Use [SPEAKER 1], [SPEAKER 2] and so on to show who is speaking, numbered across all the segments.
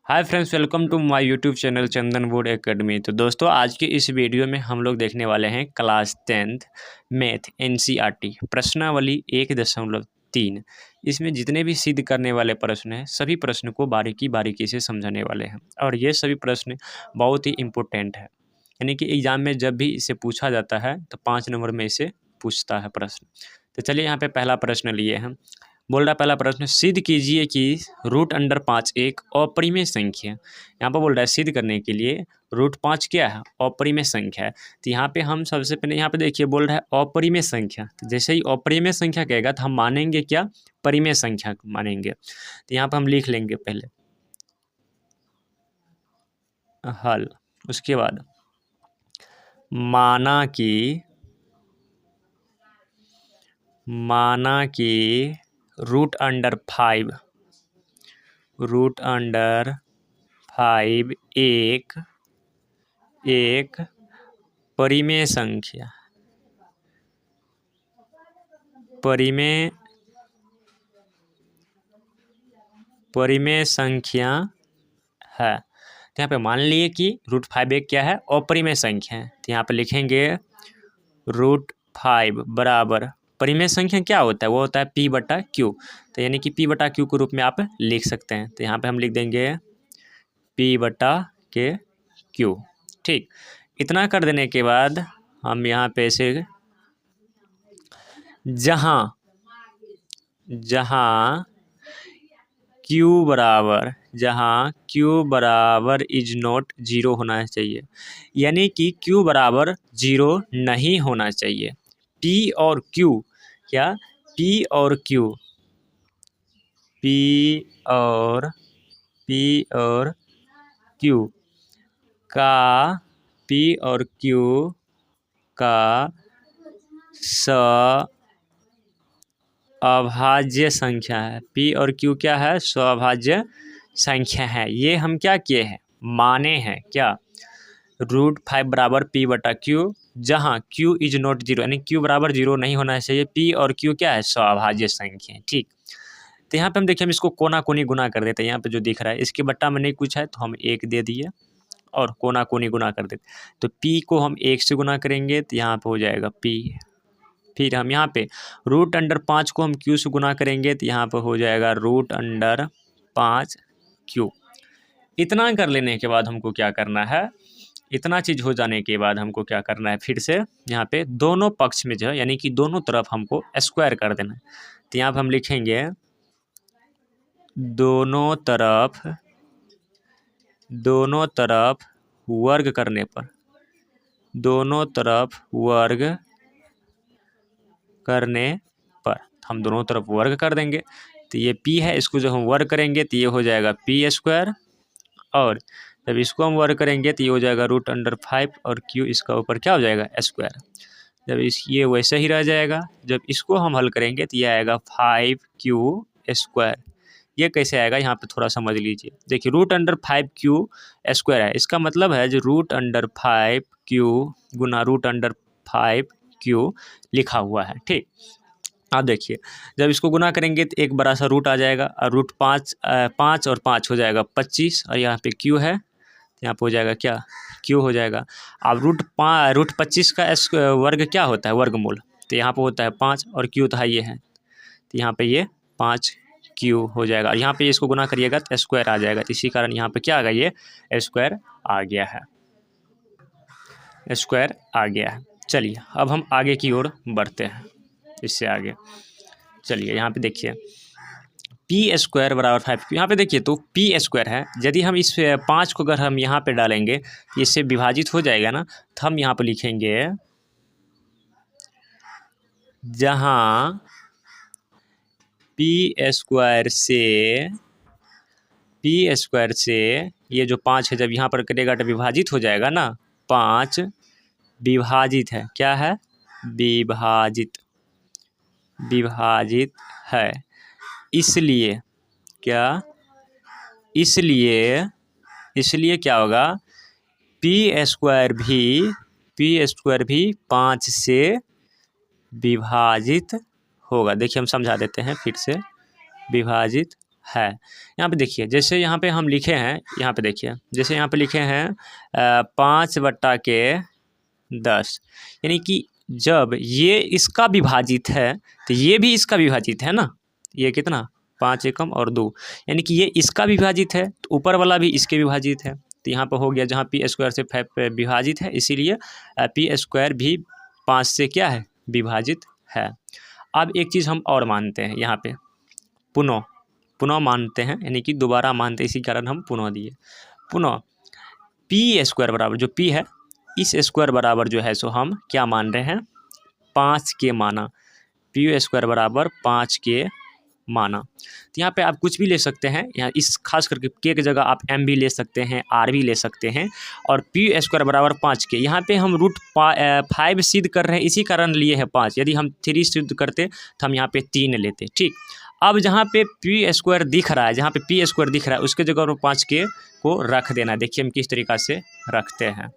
[SPEAKER 1] Hi friends, welcome to my YouTube channel Chandan board academy. तो दोस्तों, आज के इस वीडियो में हम लोग देखने वाले हैं क्लास 10th मैथ एनसीईआरटी प्रश्नावली 1.3। इसमें जितने भी सिद्ध करने वाले प्रश्न हैं सभी प्रश्न को बारीकी बारीकी से समझाने वाले हैं और ये सभी प्रश्न बहुत ही इम्पोर्टेंट है। यानी कि एग्ज़ाम में जब भी इसे पूछा जाता है तो 5 नंबर में इसे पूछता है प्रश्न। तो चलिए यहाँ पे पहला प्रश्न लिए हैं। बोल रहा है पहला प्रश्न, सिद्ध कीजिए कि √5 एक अपरिमेय संख्या है। यहाँ पर बोल रहा है सिद्ध करने के लिए √5 क्या है, अपरिमेय संख्या है। तो यहाँ पे हम सबसे पहले यहाँ पे देखिए बोल रहा है अपरिमेय संख्या। तो जैसे ही अपरिमेय संख्या कहेगा तो हम मानेंगे क्या, परिमेय संख्या मानेंगे। तो यहाँ पे हम लिख लेंगे पहले हल, उसके बाद माना कि √5 एक परिमेय संख्या है। तो यहाँ पे मान लिए कि √5 एक क्या है, अपरिमेय संख्या है। तो यहाँ पे लिखेंगे √5 बराबर परिमेय संख्या क्या होता है, वो होता है P/Q। तो यानी कि P/Q के रूप में आप लिख सकते हैं। तो यहाँ पे हम लिख देंगे P/Q। ठीक, इतना कर देने के बाद हम यहाँ पे से जहाँ Q बराबर इज नॉट 0 होना चाहिए, यानी कि Q बराबर 0 नहीं होना चाहिए। P और Q क्या, P और Q का अभाज्य संख्या है। P और Q क्या है, स्वाभाज्य संख्या है। ये हम क्या किए हैं, माने हैं क्या, √5 बराबर P/Q जहाँ Q इज नॉट 0, यानी Q बराबर 0 नहीं होना चाहिए। P और Q क्या है, स्वाभाज्य संख्या है। ठीक, तो यहाँ पे हम देखिए हम इसको कोना कोनी गुना कर देते हैं। यहाँ पे जो दिख रहा है इसके बट्टा में नहीं कुछ है तो हम 1 दे दिए और कोना कोनी गुना कर देते। तो P को हम 1 से गुना करेंगे तो यहाँ पे हो जाएगा P। फिर हम यहाँ पे √5 को हम Q से गुना करेंगे तो यहाँ पे हो जाएगा √5Q। इतना कर लेने के बाद हमको क्या करना है, इतना चीज़ हो जाने के बाद हमको क्या करना है, फिर से यहाँ पे दोनों पक्ष में जो है यानी कि दोनों तरफ हमको स्क्वायर कर देना है। तो यहाँ पे हम लिखेंगे दोनों तरफ वर्ग करने पर, हम दोनों तरफ वर्ग कर देंगे। तो ये P है, इसको जब हम वर्ग करेंगे तो ये हो जाएगा P², और जब इसको हम वर्ग करेंगे तो ये हो जाएगा √5 और Q इसका ऊपर क्या हो जाएगा, स्क्वायर। जब ये वैसे ही रह जाएगा। जब इसको हम हल करेंगे तो ये आएगा 5Q²। ये कैसे आएगा, यहाँ पे थोड़ा समझ लीजिए। देखिए √5Q² है, इसका मतलब है जो √5Q गुना √5Q लिखा हुआ है। ठीक, आप देखिए जब इसको गुना करेंगे तो एक बड़ा सा रूट आ जाएगा और √5 और 5 हो जाएगा 25, और यहाँ पे Q है तो यहाँ पे हो जाएगा क्या, Q हो जाएगा। अब √25 का वर्ग क्या होता है, वर्गमूल। तो यहाँ पे होता है 5 और Q तो ये है, तो यहाँ पे ये 5Q हो जाएगा। और यहाँ पे इसको गुना करिएगा तो स्क्वायर आ जाएगा। तो इसी कारण यहाँ पे क्या आ गया, ये स्क्वायर आ गया है। चलिए अब हम आगे की ओर बढ़ते हैं, इससे आगे चलिए। यहाँ पे देखिए P² बराबर 5Q। यहाँ पे देखिए तो P² है, यदि हम इस 5 को अगर हम यहाँ पे डालेंगे इससे विभाजित हो जाएगा ना, तो हम यहाँ पे लिखेंगे जहाँ P² से ये जो 5 है जब यहाँ पर करेगा तो विभाजित हो जाएगा ना। 5 विभाजित है, क्या है, विभाजित है। इसलिए क्या होगा, P² भी 5 से विभाजित होगा। देखिए हम समझा देते हैं फिर से, विभाजित है। यहाँ पे देखिए, जैसे यहाँ पे हम लिखे हैं, यहाँ पे देखिए जैसे यहाँ पे लिखे हैं 5/10, यानी कि जब ये इसका विभाजित है तो ये भी इसका विभाजित है ना। ये कितना 5 एकम और 2, यानी कि ये इसका विभाजित है तो ऊपर वाला भी इसके विभाजित है। तो यहाँ पर हो गया, जहाँ पी स्क्वायर से 5 पे विभाजित है, इसीलिए पी स्क्वायर भी 5 से क्या है, विभाजित है। अब एक चीज़ हम और मानते हैं यहाँ पे, पुनः मानते हैं, यानी कि दोबारा मानते हैं, इसी कारण हम पुनः दिए। पुनः पी स्क्वायर बराबर, जो पी है इस स्क्वायर बराबर जो है सो हम क्या मान रहे हैं, 5 के माना। पी स्क्वायर बराबर 5 के माना। तो यहाँ पे आप कुछ भी ले सकते हैं, यहाँ इस खास करके के की जगह आप एम भी ले सकते हैं, आर भी ले सकते हैं, और पी स्क्वायर बराबर 5 के। यहाँ पे हम √5 सिद्ध कर रहे हैं, इसी कारण लिए हैं 5। यदि हम 3 सिद्ध करते तो हम यहाँ पे 3 लेते, ठीक। अब जहाँ पे पी स्क्वायर दिख रहा है, जहाँ पे पी स्क्वायर दिख रहा है उसके जगह 5 के को रख देना। देखिए हम किस तरीक़ा से रखते हैं।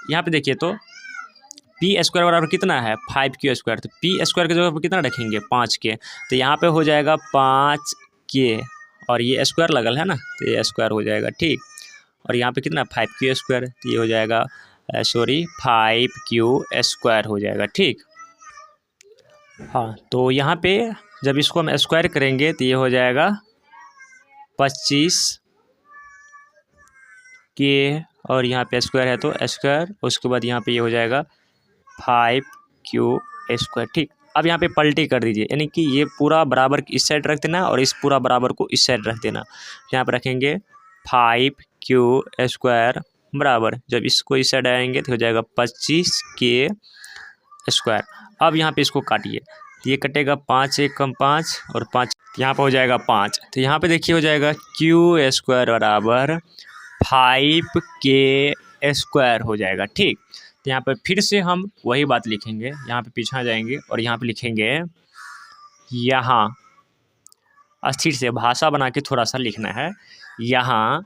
[SPEAKER 1] यहाँ पे देखिए तो पी स्क्वायर बराबर कितना है, 5 स्क्वायर। तो पी स्क्वायर की जगह पर कितना रखेंगे, 5 के। तो यहाँ पे हो जाएगा 5 के, और ये स्क्वायर लगल है ना, तो ये स्क्वायर हो जाएगा, ठीक। और यहाँ पे कितना 5 स्क्वायर, तो ये हो जाएगा 5 स्क्वायर हो जाएगा, ठीक। हाँ, तो यहाँ पे जब इसको हम स्क्वायर करेंगे तो ये हो जाएगा 25 के, और यहाँ पे स्क्वायर है तो स्क्वायर, उसके बाद यहाँ पे ये हो जाएगा 5 स्क्वायर, ठीक। अब यहाँ पे पलटी कर दीजिए, यानी कि ये पूरा बराबर इस साइड रख देना और इस पूरा बराबर को इस साइड रख देना। यहाँ पे रखेंगे 5 स्क्वायर बराबर, जब इसको इस साइड आएंगे तो हो जाएगा 25 के स्क्वायर। अब यहाँ पे इसको काटिए, ये कटेगा 5 एकम 5 और 5, यहाँ पे हो जाएगा 5। तो यहाँ पे देखिए हो जाएगा क्यू स्क्वायर बराबर 5 के स्क्वायर हो जाएगा, ठीक। तो यहाँ पर फिर से हम वही बात लिखेंगे, यहाँ पे पीछे जाएंगे और यहाँ पे लिखेंगे, यहाँ अस्थिर से भाषा बना के थोड़ा सा लिखना है। यहाँ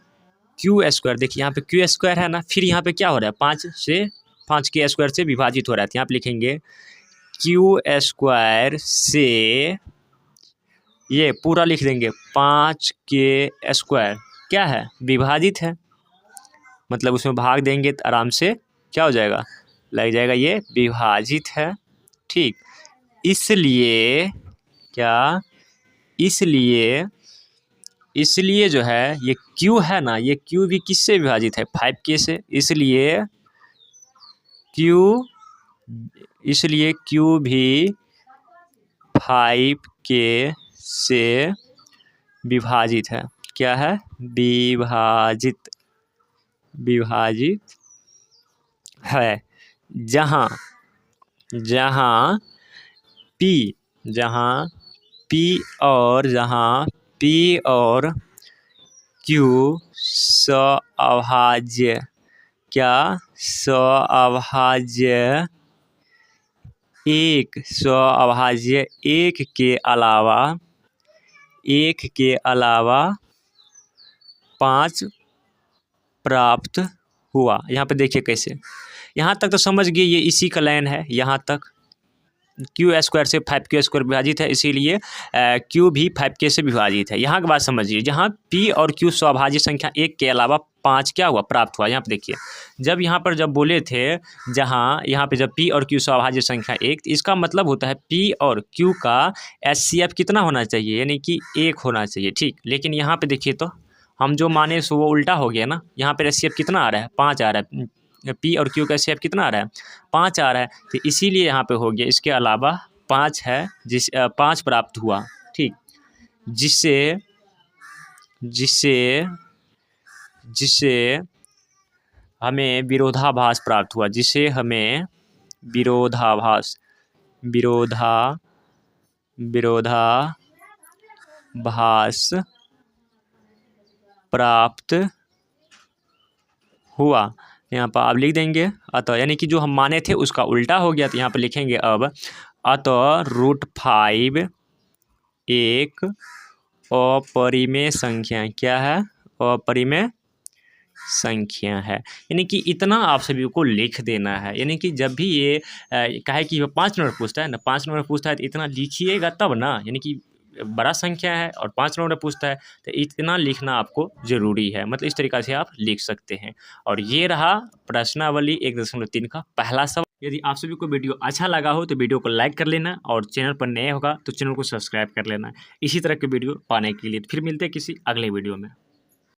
[SPEAKER 1] क्यू स्क्वायर, देखिए यहाँ पे क्यू स्क्वायर है ना, फिर यहाँ पे क्या हो रहा है, 5 के स्क्वायर से विभाजित हो रहा है। तो यहाँ पे लिखेंगे क्यू स्क्वायर से, ये पूरा लिख देंगे 5 के स्क्वायर क्या है, विभाजित है, मतलब उसमें भाग देंगे तो आराम से क्या हो जाएगा, लग जाएगा ये विभाजित है, ठीक। इसलिए क्या, इसलिए जो है ये Q है ना, ये Q भी किससे विभाजित है, 5K से। इसलिए Q भी 5K से विभाजित है। क्या है, विभाजित है। जहाँ P और Q सअभाज्य, क्या सअभाज्य एक के अलावा 5 प्राप्त हुआ। यहाँ पे देखिए कैसे, यहाँ तक तो समझ गए, ये इसी का लाइन है। यहाँ तक क्यू स्क्वायर से 5K स्क्वायर विभाजित है, इसीलिए Q भी 5K से विभाजित है। यहाँ की बात समझिए, जहाँ P और Q सअभाज्य संख्या 1 के अलावा 5 क्या हुआ, प्राप्त हुआ। यहाँ पे देखिए, जब यहाँ पर जब बोले थे, जहाँ यहाँ पे जब P और Q सअभाज्य संख्या 1, तो इसका मतलब होता है P और Q का HCF कितना होना चाहिए, यानी कि 1 होना चाहिए, ठीक। लेकिन यहाँ पे देखिए तो हम जो माने सो वो उल्टा हो गया ना। यहाँ पर HCF कितना आ रहा है, 5 आ रहा है। P और Q का HCF कितना आ रहा है, 5 आ रहा है। तो इसीलिए यहाँ पे हो गया, इसके अलावा 5 है, 5 प्राप्त हुआ, ठीक। जिससे हमें विरोधाभास प्राप्त हुआ, जिसे हमें विरोधाभास प्राप्त हुआ। यहाँ पर आप लिख देंगे अतः, यानी कि जो हम माने थे उसका उल्टा हो गया। तो यहाँ पर लिखेंगे अब अतः √5 एक अपरिमेय संख्या, क्या है, अपरिमेय संख्या है। यानी कि इतना आप सभी को लिख देना है। यानी कि जब भी ये कहे कि 5 नंबर पूछता है ना, 5 नंबर पूछता है तो इतना लिखिएगा तब ना, यानी कि बड़ा संख्या है और 5 नंबर पूछता है तो इतना लिखना आपको ज़रूरी है। मतलब इस तरीक़ा से आप लिख सकते हैं। और ये रहा प्रश्नावली 1.3 का पहला सवाल। यदि आप सभी को वीडियो अच्छा लगा हो तो वीडियो को लाइक कर लेना और चैनल पर नए होगा तो चैनल को सब्सक्राइब कर लेना इसी तरह के वीडियो पाने के लिए। फिर मिलते हैं किसी अगले वीडियो में।